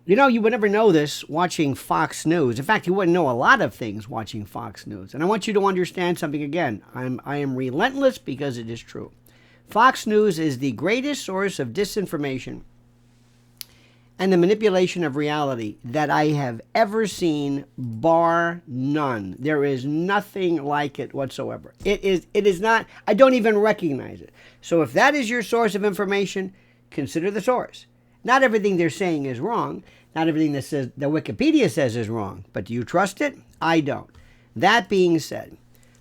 You know, you would never know this watching Fox News. In fact, you wouldn't know a lot of things watching Fox News. And I want you to understand something again. I am relentless because it is true. Fox News is the greatest source of disinformation and the manipulation of reality that I have ever seen, bar none. There is nothing like it whatsoever. It is not, I don't even recognize it. So if that is your source of information, consider the source. Not everything they're saying is wrong. Not everything that Wikipedia says is wrong. But do you trust it? I don't. That being said,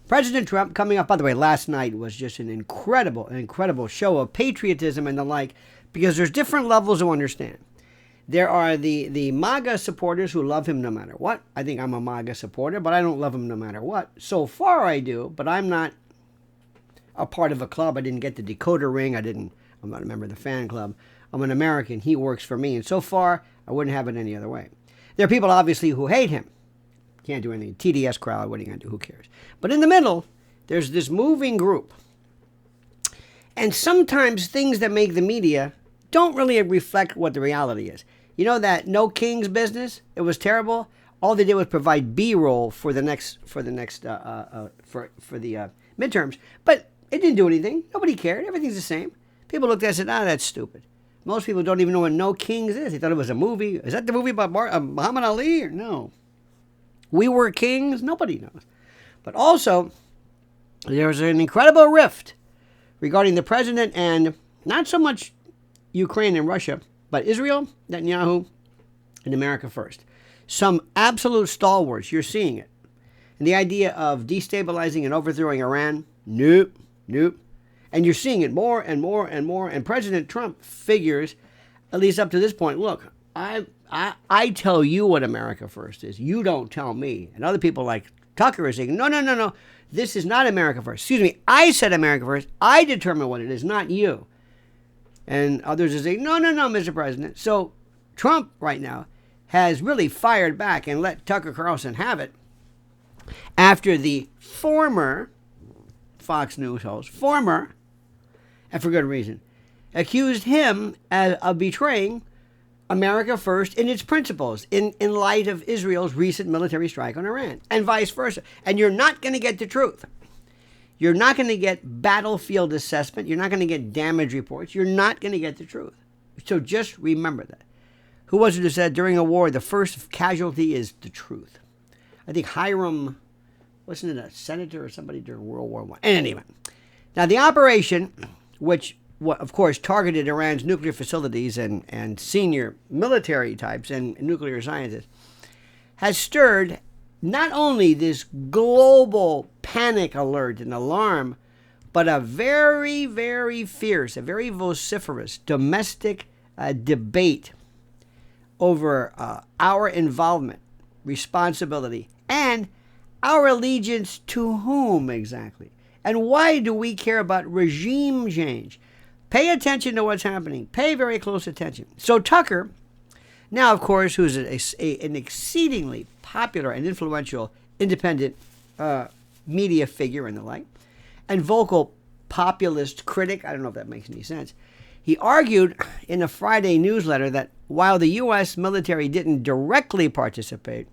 President Trump coming up, by the way, last night was just an incredible show of patriotism and the like, because there's different levels to understand. There are the MAGA supporters who love him no matter what. I think I'm a MAGA supporter, but I don't love him no matter what. So far I do, but I'm not a part of a club. I didn't get the decoder ring. I'm not a member of the fan club. I'm an American. He works for me. And so far, I wouldn't have it any other way. There are people, obviously, who hate him. Can't do anything. TDS crowd, what are you going to do? Who cares? But in the middle, there's this moving group. And sometimes things that make the media don't really reflect what the reality is. You know that No Kings business? It was terrible. All they did was provide B-roll for the midterms, but it didn't do anything. Nobody cared. Everything's the same. People looked at it and said, that's stupid. Most people don't even know what No Kings is. They thought it was a movie. Is that the movie about Muhammad Ali? Or no. We Were Kings? Nobody knows. But also, there was an incredible rift regarding the president and not so much Ukraine and Russia, but Israel, Netanyahu, and America first. Some absolute stalwarts, you're seeing it. And the idea of destabilizing and overthrowing Iran, nope. And you're seeing it more and more and more. And President Trump figures, at least up to this point, look, I tell you what America first is. You don't tell me. And other people like Tucker are saying, no. This is not America first. Excuse me, I said America first. I determine what it is, not you. And others are saying, no, Mr. President. So Trump right now has really fired back and let Tucker Carlson have it after the former Fox News host, and for good reason, accused him of betraying America first in its principles in light of Israel's recent military strike on Iran, and vice versa. And you're not going to get the truth. You're not going to get battlefield assessment. You're not going to get damage reports. You're not going to get the truth. So just remember that. Who was it who said during a war, the first casualty is the truth? I think Hiram, wasn't it a senator or somebody during World War I? Anyway, now the operation, which of course targeted Iran's nuclear facilities and senior military types and nuclear scientists, has stirred not only this global panic alert and alarm, but a very, very fierce, a very vociferous domestic debate over our involvement, responsibility, and our allegiance to whom exactly? And why do we care about regime change? Pay attention to what's happening. Pay very close attention. So Tucker, now of course, who's an exceedingly popular and influential independent media figure and the like, and vocal populist critic, I don't know if that makes any sense, he argued in a Friday newsletter that while the U.S. military didn't directly participate,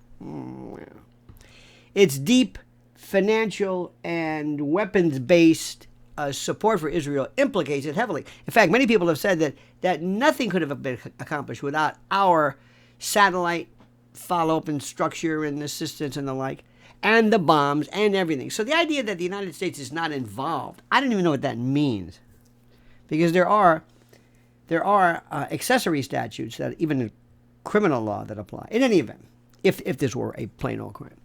its deep financial and weapons-based support for Israel implicates it heavily. In fact, many people have said that nothing could have been accomplished without our satellite follow-up and structure and assistance and the like, and the bombs and everything. So the idea that the United States is not involved, I don't even know what that means, because there are accessory statutes that even in criminal law that apply. In any event, if this were a plain old crime.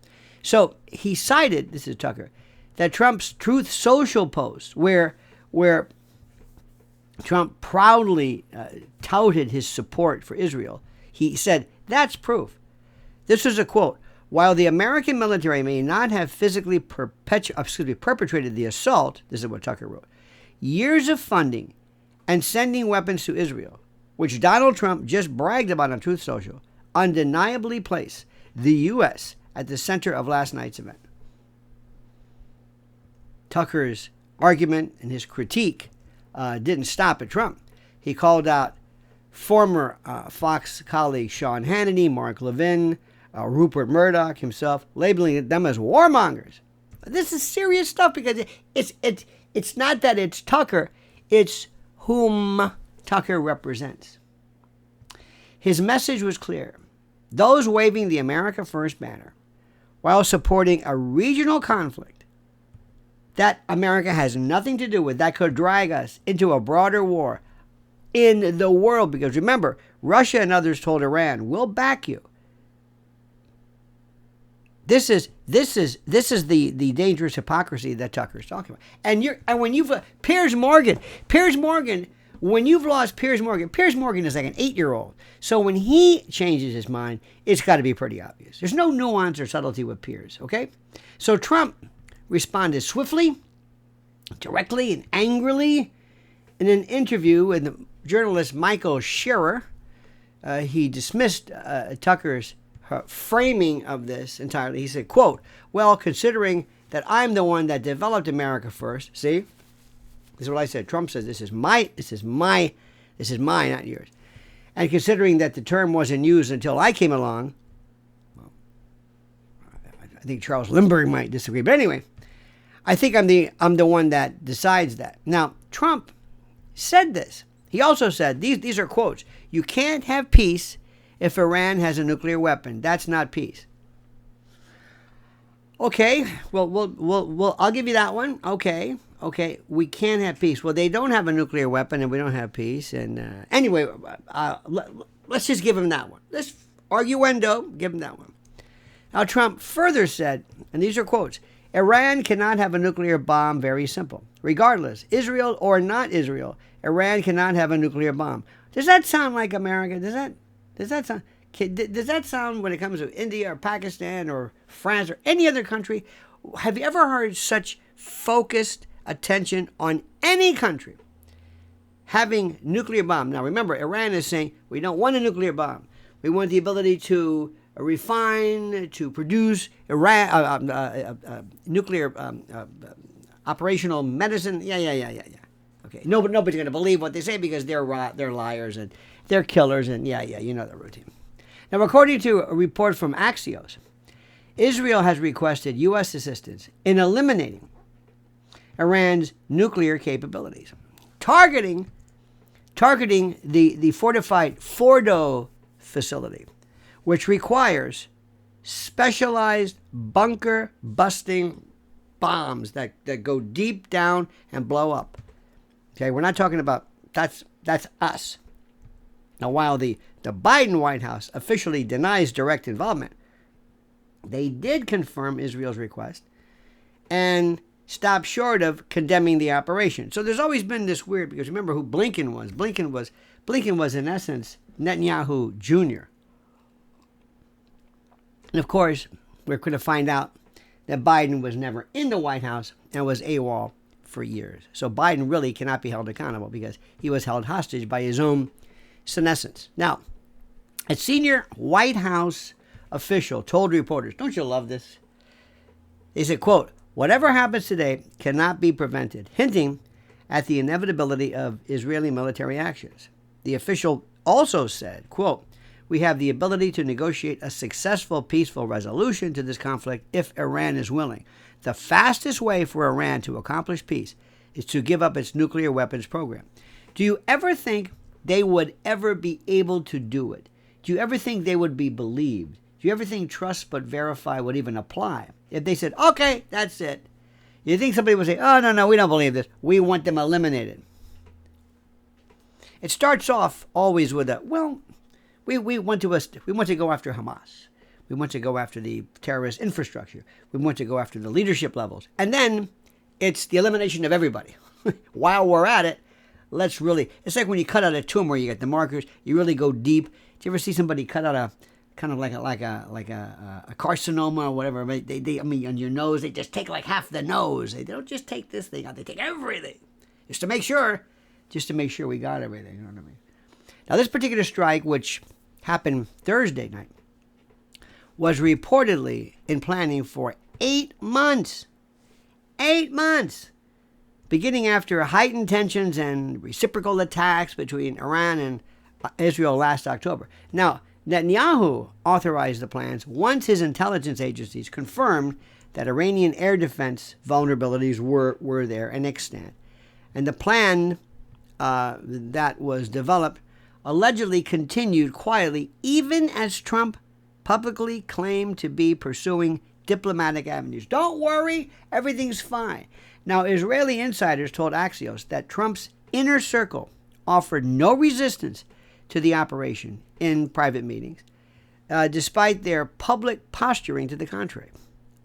So he cited, this is Tucker, that Trump's Truth Social post, where Trump proudly touted his support for Israel, he said, that's proof. This is a quote. While the American military may not have physically perpetrated the assault, this is what Tucker wrote, years of funding and sending weapons to Israel, which Donald Trump just bragged about on Truth Social, undeniably place the U.S. at the center of last night's event. Tucker's argument and his critique didn't stop at Trump. He called out former Fox colleague Sean Hannity, Mark Levin, Rupert Murdoch himself, labeling them as warmongers. This is serious stuff because it's not that it's Tucker, it's whom Tucker represents. His message was clear. Those waving the America First banner while supporting a regional conflict that America has nothing to do with, that could drag us into a broader war in the world. Because remember, Russia and others told Iran, we'll back you. This is the dangerous hypocrisy that Tucker's talking about. And when you've Piers Morgan, when you've lost Piers Morgan is like an 8-year-old. So when he changes his mind, it's got to be pretty obvious. There's no nuance or subtlety with Piers, okay? So Trump responded swiftly, directly, and angrily in an interview with the journalist Michael Scherer. He dismissed Tucker's framing of this entirely. He said, quote, well, considering that I'm the one that developed America First, see? This is what I said. Trump says this is mine, not yours. And considering that the term wasn't used until I came along, well, I think Charles Lindbergh might disagree. But anyway, I think I'm the one that decides that. Now, Trump said this. He also said, these are quotes, you can't have peace if Iran has a nuclear weapon. That's not peace. Okay, well, I'll give you that one. Okay, we can't have peace. Well, they don't have a nuclear weapon, and we don't have peace. And anyway, let's just give him that one. Let's arguendo, give him that one. Now, Trump further said, and these are quotes, Iran cannot have a nuclear bomb. Very simple. Regardless, Israel or not Israel, Iran cannot have a nuclear bomb. Does that sound like America? Does that sound when it comes to India or Pakistan or France or any other country? Have you ever heard such focused attention on any country having nuclear bomb? Now remember, Iran is saying we don't want a nuclear bomb. We want the ability to refine, to produce nuclear operational medicine. Yeah. Okay, nobody's going to believe what they say because they're liars and they're killers and yeah, you know the routine. Now, according to a report from Axios, Israel has requested U.S. assistance in eliminating Iran's nuclear capabilities, targeting the fortified Fordo facility, which requires specialized bunker-busting bombs that go deep down and blow up. Okay, we're not talking about that's us. Now, while the Biden White House officially denies direct involvement, they did confirm Israel's request and stopped short of condemning the operation. So there's always been this weird, because remember who Blinken was. Blinken was in essence Netanyahu Jr. And of course, we're going to find out that Biden was never in the White House and was AWOL for years. So Biden really cannot be held accountable because he was held hostage by his own senescence. Now, a senior White House official told reporters, don't you love this? They said, quote, whatever happens today cannot be prevented, hinting at the inevitability of Israeli military actions. The official also said, quote, we have the ability to negotiate a successful, peaceful resolution to this conflict if Iran is willing. The fastest way for Iran to accomplish peace is to give up its nuclear weapons program. Do you ever think they would ever be able to do it? Do you ever think they would be believed? Do you ever think trust but verify would even apply? If they said, okay, that's it. You think somebody would say, oh, no, we don't believe this. We want them eliminated. It starts off always with a, well, we want to go after Hamas. We want to go after the terrorist infrastructure. We want to go after the leadership levels. And then it's the elimination of everybody. While we're at it, let's really, it's like when you cut out a tumor, you get the markers, you really go deep. Do you ever see somebody cut out a, kind of like a carcinoma or whatever? They on your nose, they just take like half the nose. They don't just take this thing out, they take everything. Just to make sure we got everything, you know what I mean? Now this particular strike, which happened Thursday night, was reportedly in planning for 8 months. 8 months! Beginning after heightened tensions and reciprocal attacks between Iran and Israel last October. Now, Netanyahu authorized the plans once his intelligence agencies confirmed that Iranian air defense vulnerabilities were there and extant. And the plan that was developed allegedly continued quietly, even as Trump publicly claimed to be pursuing diplomatic avenues. Don't worry, everything's fine. Now, Israeli insiders told Axios that Trump's inner circle offered no resistance to the operation in private meetings, despite their public posturing to the contrary.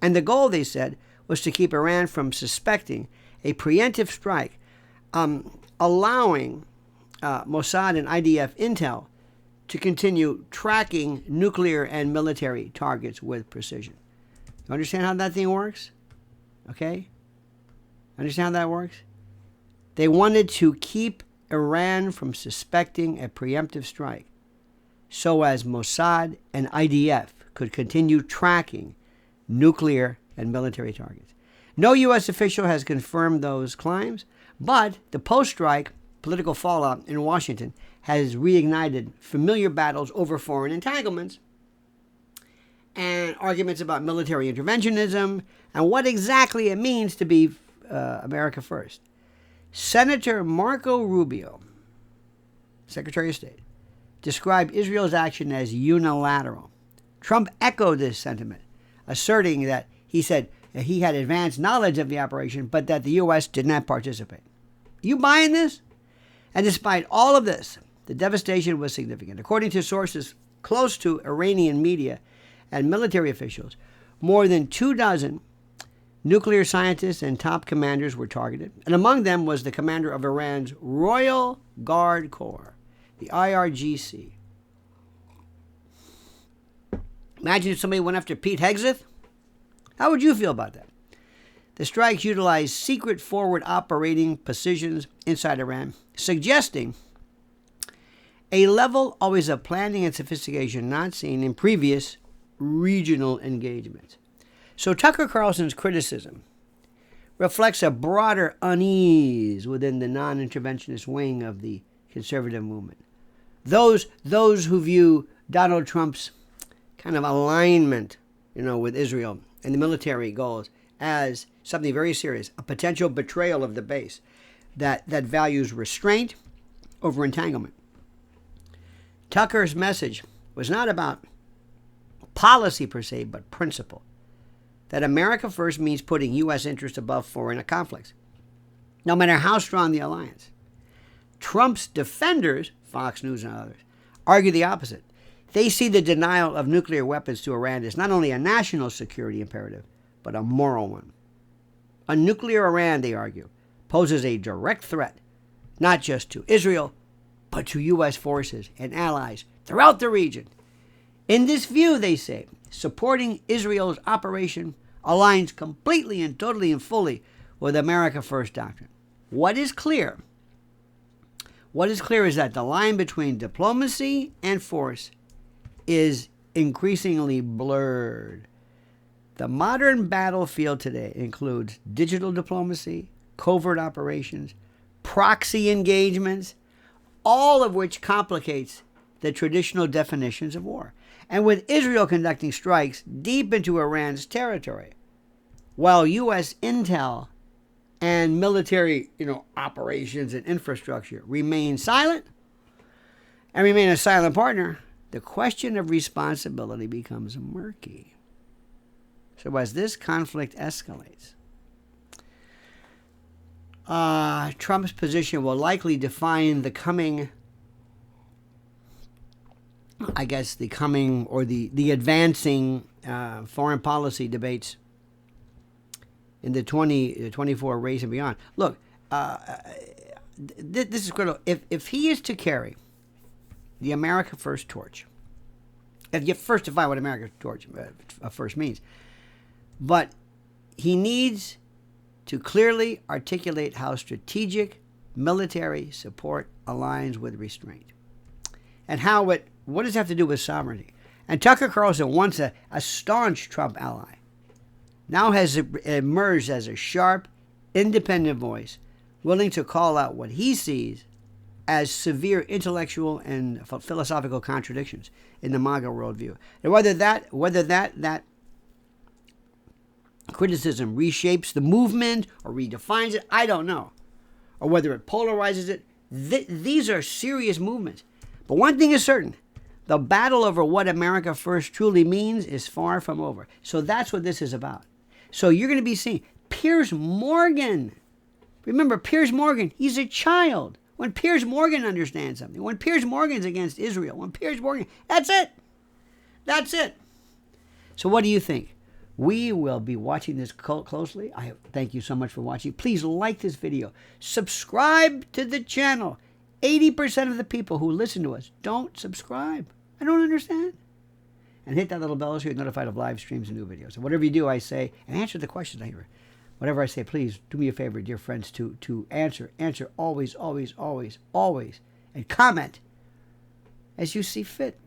And the goal, they said, was to keep Iran from suspecting a preemptive strike, allowing Mossad and IDF intel to continue tracking nuclear and military targets with precision. You understand how that thing works? Okay? Understand how that works? They wanted to keep Iran from suspecting a preemptive strike so as Mossad and IDF could continue tracking nuclear and military targets. No U.S. official has confirmed those claims, but the post-strike political fallout in Washington has reignited familiar battles over foreign entanglements and arguments about military interventionism and what exactly it means to be America first. Senator Marco Rubio, Secretary of State, described Israel's action as unilateral. Trump echoed this sentiment, asserting that he said he had advanced knowledge of the operation, but that the U.S. did not participate. You buying this? And despite all of this, the devastation was significant. According to sources close to Iranian media and military officials, more than 24 nuclear scientists and top commanders were targeted, and among them was the commander of Iran's Royal Guard Corps, the IRGC. Imagine if somebody went after Pete Hegseth. How would you feel about that? The strikes utilized secret forward operating positions inside Iran, suggesting a level always of planning and sophistication not seen in previous regional engagements. So Tucker Carlson's criticism reflects a broader unease within the non-interventionist wing of the conservative movement. Those who view Donald Trump's kind of alignment, with Israel and the military goals as something very serious, a potential betrayal of the base that values restraint over entanglement. Tucker's message was not about policy per se, but principle. That America first means putting U.S. interests above foreign conflicts, no matter how strong the alliance. Trump's defenders, Fox News and others, argue the opposite. They see the denial of nuclear weapons to Iran as not only a national security imperative, but a moral one. A nuclear Iran, they argue, poses a direct threat, not just to Israel, but to U.S. forces and allies throughout the region. In this view, they say, supporting Israel's operation aligns completely and totally and fully with America First doctrine. What is clear is that the line between diplomacy and force is increasingly blurred. The modern battlefield today includes digital diplomacy, covert operations, proxy engagements, all of which complicates the traditional definitions of war. And with Israel conducting strikes deep into Iran's territory, while U.S. intel and military, operations and infrastructure remain silent and remain a silent partner, the question of responsibility becomes murky. So as this conflict escalates, Trump's position will likely define the coming the advancing foreign policy debates in the 2024 race and beyond. Look, this is critical. If he is to carry the America First torch, if you first define what America First means, but he needs to clearly articulate how strategic military support aligns with restraint, and what does it have to do with sovereignty? And Tucker Carlson, once a staunch Trump ally, now has emerged as a sharp, independent voice, willing to call out what he sees as severe intellectual and philosophical contradictions in the MAGA worldview. And whether that criticism reshapes the movement or redefines it, I don't know. Or whether it polarizes it. These are serious movements. But one thing is certain. The battle over what America First truly means is far from over. So that's what this is about. So you're going to be seeing Piers Morgan. Remember, Piers Morgan, he's a child. When Piers Morgan understands something, when Piers Morgan's against Israel, when Piers Morgan, that's it. That's it. So what do you think? We will be watching this closely. I thank you so much for watching. Please like this video. Subscribe to the channel. 80% of the people who listen to us don't subscribe. I don't understand. And hit that little bell so you're notified of live streams and new videos. And whatever you do, I say, and answer the questions I hear. Whatever I say, please do me a favor, dear friends, to answer. Answer always, always, always, always. And comment as you see fit.